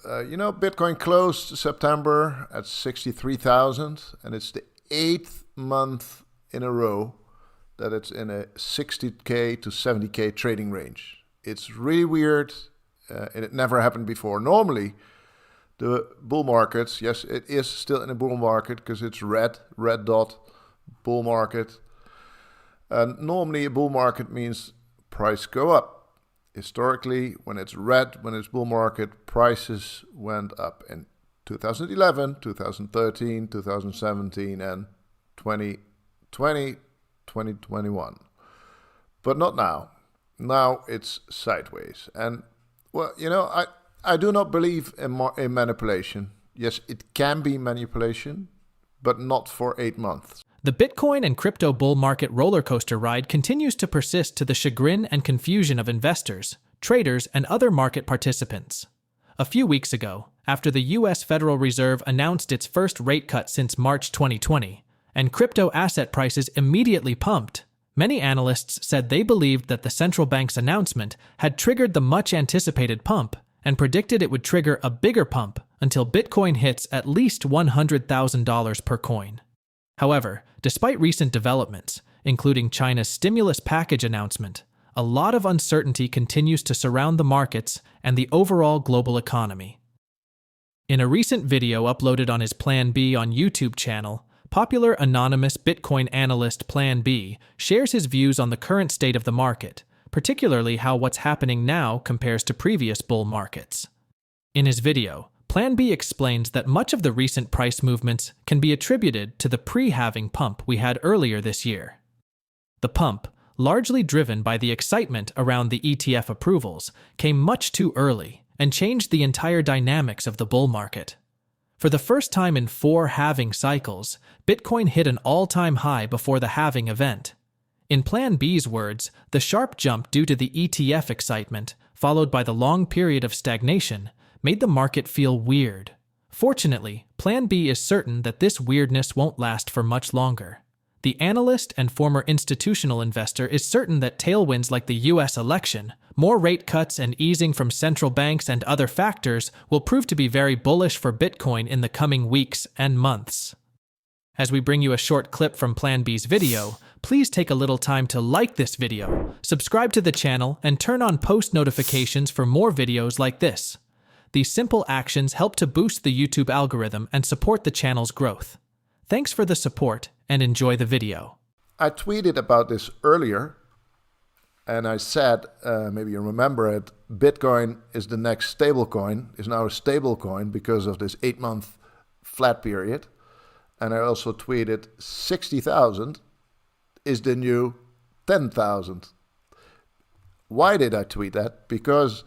Bitcoin closed September at 63,000, and it's the 8th month in a row that it's in a 60K to 70K trading range. It's really weird, and it never happened before. Normally, the bull markets, yes, it is still in a bull market because it's red dot, bull market. And normally a bull market means price go up. Historically, when it's red, when it's bull market, prices went up in 2011, 2013, 2017, and 2020, 2021. But not now. Now it's sideways. And, I do not believe in manipulation. Yes, it can be manipulation, but not for 8 months. The Bitcoin and crypto bull market roller coaster ride continues to persist to the chagrin and confusion of investors, traders, and other market participants. A few weeks ago, after the U.S. Federal Reserve announced its first rate cut since March 2020, and crypto asset prices immediately pumped, many analysts said they believed that the central bank's announcement had triggered the much-anticipated pump and predicted it would trigger a bigger pump until Bitcoin hits at least $100,000 per coin. However, despite recent developments, including China's stimulus package announcement, a lot of uncertainty continues to surround the markets and the overall global economy. In a recent video uploaded on his PlanB on YouTube channel, popular anonymous Bitcoin analyst PlanB shares his views on the current state of the market, particularly how what's happening now compares to previous bull markets. In his video, PlanB explains that much of the recent price movements can be attributed to the pre-halving pump we had earlier this year. The pump, largely driven by the excitement around the ETF approvals, came much too early and changed the entire dynamics of the bull market. For the first time in 4 halving cycles, Bitcoin hit an all-time high before the halving event. In PlanB's words, the sharp jump due to the ETF excitement, followed by the long period of stagnation, made the market feel weird. Fortunately, PlanB is certain that this weirdness won't last for much longer. The analyst and former institutional investor is certain that tailwinds like the US election, more rate cuts, and easing from central banks and other factors will prove to be very bullish for Bitcoin in the coming weeks and months. As we bring you a short clip from PlanB's video, please take a little time to like this video, subscribe to the channel, and turn on post notifications for more videos like this. These simple actions help to boost the YouTube algorithm and support the channel's growth. Thanks for the support and enjoy the video. I tweeted about this earlier, and I said, maybe you remember it, Bitcoin is the next stablecoin, is now a stablecoin because of this 8-month flat period. And I also tweeted 60,000 is the new 10,000. Why did I tweet that? Because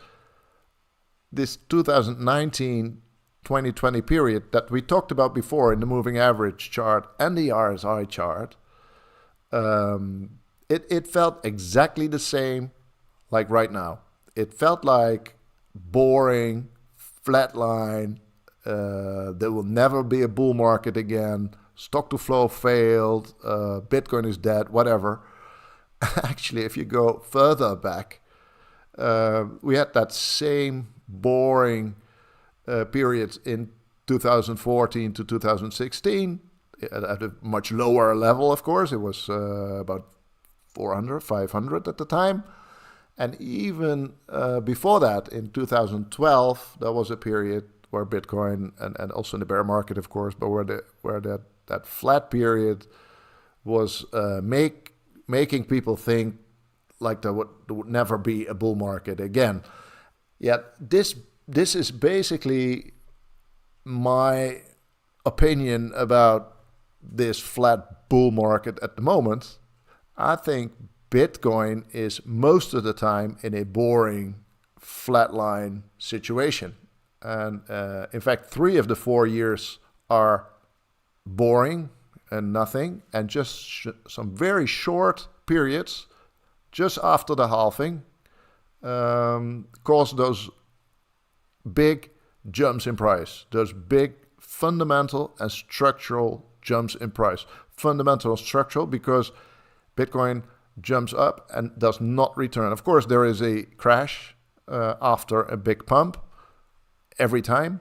this 2019-2020 period that we talked about before in the moving average chart and the RSI chart, it felt exactly the same like right now. It felt like boring, flatline, there will never be a bull market again, stock to flow failed, Bitcoin is dead, whatever. Actually, if you go further back, we had that same boring periods in 2014 to 2016 at a much lower level, of course. It was about 400, 500 at the time. And even before that, in 2012, there was a period where Bitcoin, and also in the bear market, of course, but where that flat period was making people think like there would never be a bull market again. Yet this is basically my opinion about this flat bull market at the moment. I think Bitcoin is most of the time in a boring flatline situation. And in fact, 3 of the 4 years are boring and nothing, and just some very short periods just after the halving caused those big jumps in price, those big fundamental and structural jumps in price. Fundamental and structural because Bitcoin jumps up and does not return. Of course, there is a crash after a big pump. every time,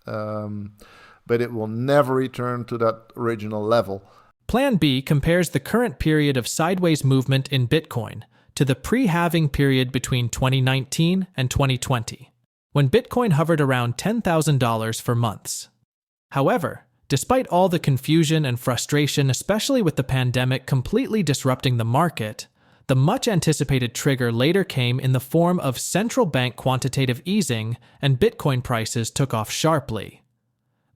but it will never return to that original level. PlanB compares the current period of sideways movement in Bitcoin to the pre-halving period between 2019 and 2020, when Bitcoin hovered around $10,000 for months. However, despite all the confusion and frustration, especially with the pandemic completely disrupting the market, the much-anticipated trigger later came in the form of central bank quantitative easing, and Bitcoin prices took off sharply.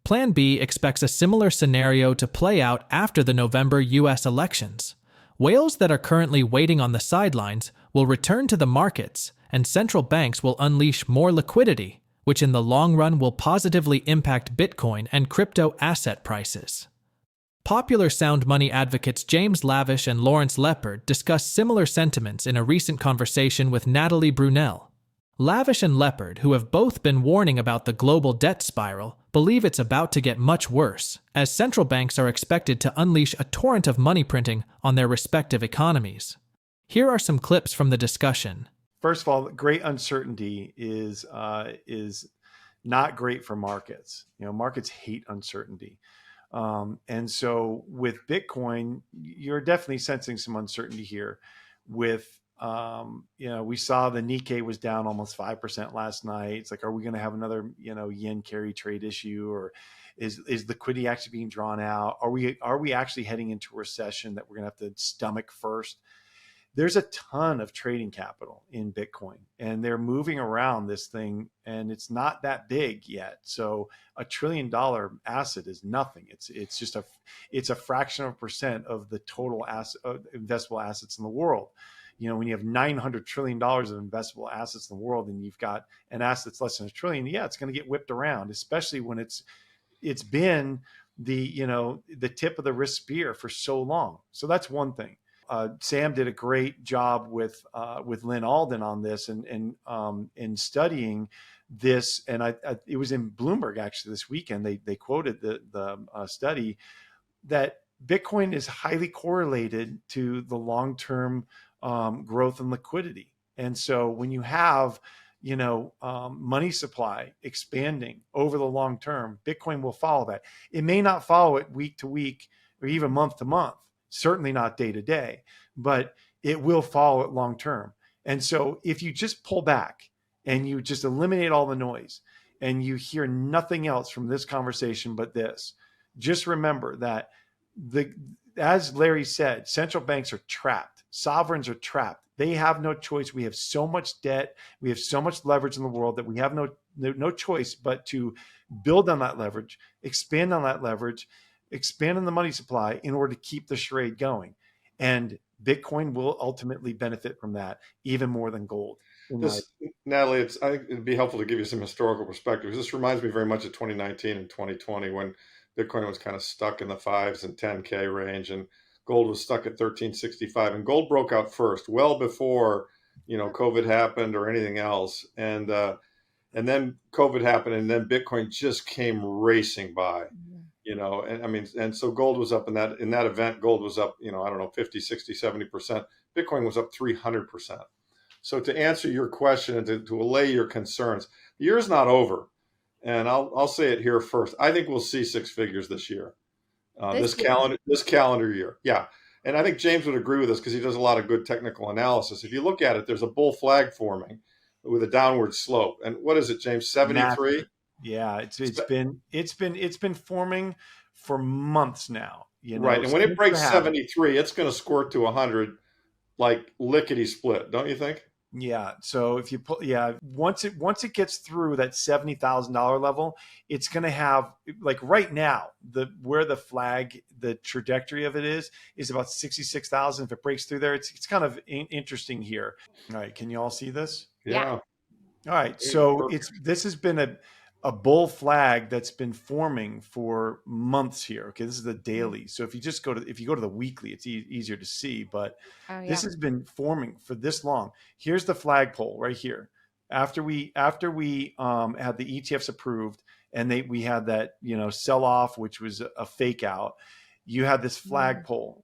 PlanB expects a similar scenario to play out after the November U.S. elections. Whales that are currently waiting on the sidelines will return to the markets, and central banks will unleash more liquidity, which in the long run will positively impact Bitcoin and crypto asset prices. Popular sound money advocates James Lavish and Lawrence Lepard discuss similar sentiments in a recent conversation with Natalie Brunell. Lavish and Lepard, who have both been warning about the global debt spiral, believe it's about to get much worse, as central banks are expected to unleash a torrent of money printing on their respective economies. Here are some clips from the discussion. First of all, great uncertainty is not great for markets. Markets hate uncertainty. And so with Bitcoin, you're definitely sensing some uncertainty here. With, we saw the Nikkei was down almost 5% last night. It's like, are we going to have another, yen carry trade issue, or is liquidity actually being drawn out? Are we actually heading into a recession that we're going to have to stomach first? There's a ton of trading capital in Bitcoin, and they're moving around this thing, and it's not that big yet. So $1 trillion asset is nothing. It's just a fraction of a percent of the total investable assets in the world. When you have $900 trillion of investable assets in the world, and you've got an asset that's less than $1 trillion, yeah, it's going to get whipped around, especially when it's been the tip of the risk spear for so long. So that's one thing. Sam did a great job with Lynn Alden on this and in studying this. And it was in Bloomberg actually this weekend. They quoted the study that Bitcoin is highly correlated to the long-term growth and liquidity. And so when you have money supply expanding over the long term, Bitcoin will follow that. It may not follow it week to week or even month to month. Certainly not day to day, but it will follow it long term. And so if you just pull back and you just eliminate all the noise and you hear nothing else from this conversation but this, just remember that as Larry said, central banks are trapped. Sovereigns are trapped. They have no choice. We have so much debt. We have so much leverage in the world that we have no choice but to build on that leverage, expand on that leverage, expand on the money supply in order to keep the charade going. And Bitcoin will ultimately benefit from that even more than gold. Natalie, I think it'd be helpful to give you some historical perspective. This reminds me very much of 2019 and 2020 when Bitcoin was kind of stuck in the 5s and 10K range, and gold was stuck at 1365. And gold broke out first, well before COVID happened or anything else. And then COVID happened, and then Bitcoin just came racing by. And so gold was up in that event, gold was up, 50, 60, 70%. Bitcoin was up 300%. So to answer your question and to allay your concerns, the year's not over. And I'll say it here first. I think we'll see six figures this year, this calendar year. Yeah. And I think James would agree with us because he does a lot of good technical analysis. If you look at it, there's a bull flag forming with a downward slope. And what is it, James? 73? Yeah, it's been forming for months now. Right, and when it breaks 73, it's going to squirt to 100 like lickety split, don't you think? Yeah. So if you once it gets through that $70,000 level, it's going to have, like right now, where the trajectory of it is about 66,000. If it breaks through there, it's kind of interesting here. All right, can you all see this? Yeah. All right, so this has been a bull flag that's been forming for months here. Okay, this is the daily. So if you go to the weekly, it's easier to see. But this has been forming for this long. Here's the flagpole right here. After we had the ETFs approved and we had that sell off, which was a fake out. You had this flagpole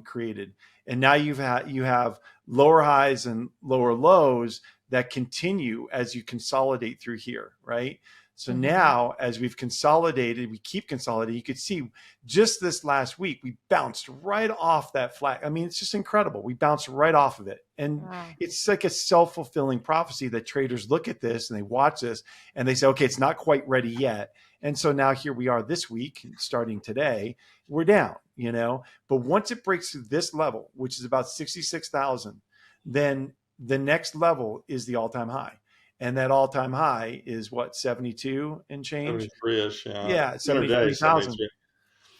created, and now you have lower highs and lower lows that continue as you consolidate through here, right? So now, as we've consolidated, we keep consolidating. You could see just this last week, we bounced right off that flag. I mean, it's just incredible. We bounced right off of it. And it's like a self-fulfilling prophecy that traders look at this and they watch this and they say, okay, it's not quite ready yet. And so now here we are this week, starting today, we're down, you know, but once it breaks through this level, which is about 66,000, then the next level is the all-time high. And that all-time high is what, 72 and change? 73-ish, yeah. Yeah, 73,000.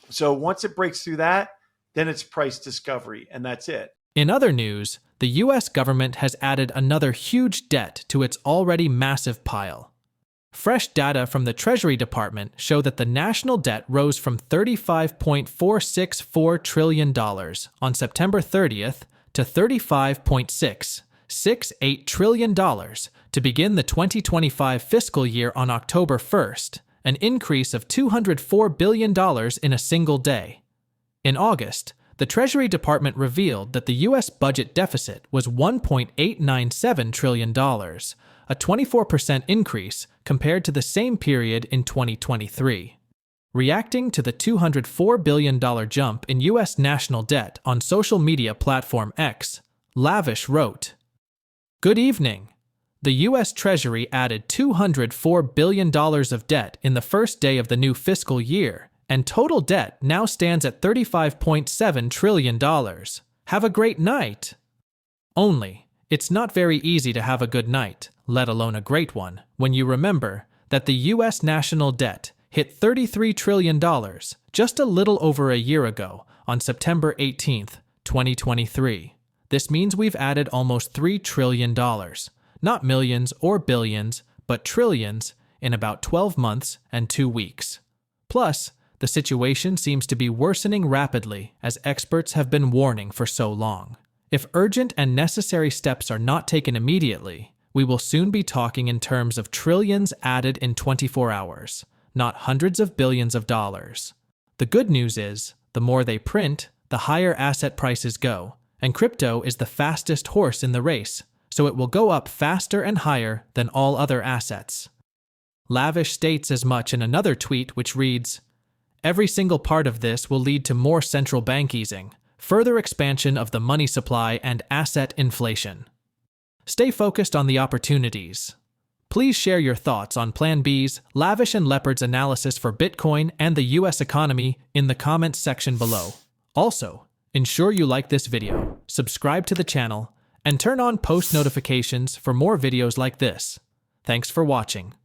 So once it breaks through that, then it's price discovery, and that's it. In other news, the U.S. government has added another huge debt to its already massive pile. Fresh data from the Treasury Department show that the national debt rose from $35.464 trillion on September 30th to $35.668 trillion to begin the 2025 fiscal year on October 1st, an increase of $204 billion in a single day. In August, the Treasury Department revealed that the U.S. budget deficit was $1.897 trillion, a 24% increase compared to the same period in 2023. Reacting to the $204 billion jump in U.S. national debt on social media platform X, Lavish wrote, "Good evening. The U.S. Treasury added $204 billion of debt in the first day of the new fiscal year, and total debt now stands at $35.7 trillion. Have a great night." Only, it's not very easy to have a good night, let alone a great one, when you remember that the U.S. national debt hit $33 trillion just a little over a year ago on September 18th, 2023. This means we've added almost $3 trillion, not millions or billions, but trillions, in about 12 months and 2 weeks. Plus, the situation seems to be worsening rapidly as experts have been warning for so long. If urgent and necessary steps are not taken immediately, we will soon be talking in terms of trillions added in 24 hours, not hundreds of billions of dollars. The good news is, the more they print, the higher asset prices go, and crypto is the fastest horse in the race, so it will go up faster and higher than all other assets. Lavish states as much in another tweet which reads, "Every single part of this will lead to more central bank easing, further expansion of the money supply and asset inflation." Stay focused on the opportunities. Please share your thoughts on PlanB's, Lavish and Lepard's analysis for Bitcoin and the US economy in the comments section below. Also, ensure you like this video, subscribe to the channel, and turn on post notifications for more videos like this. Thanks for watching.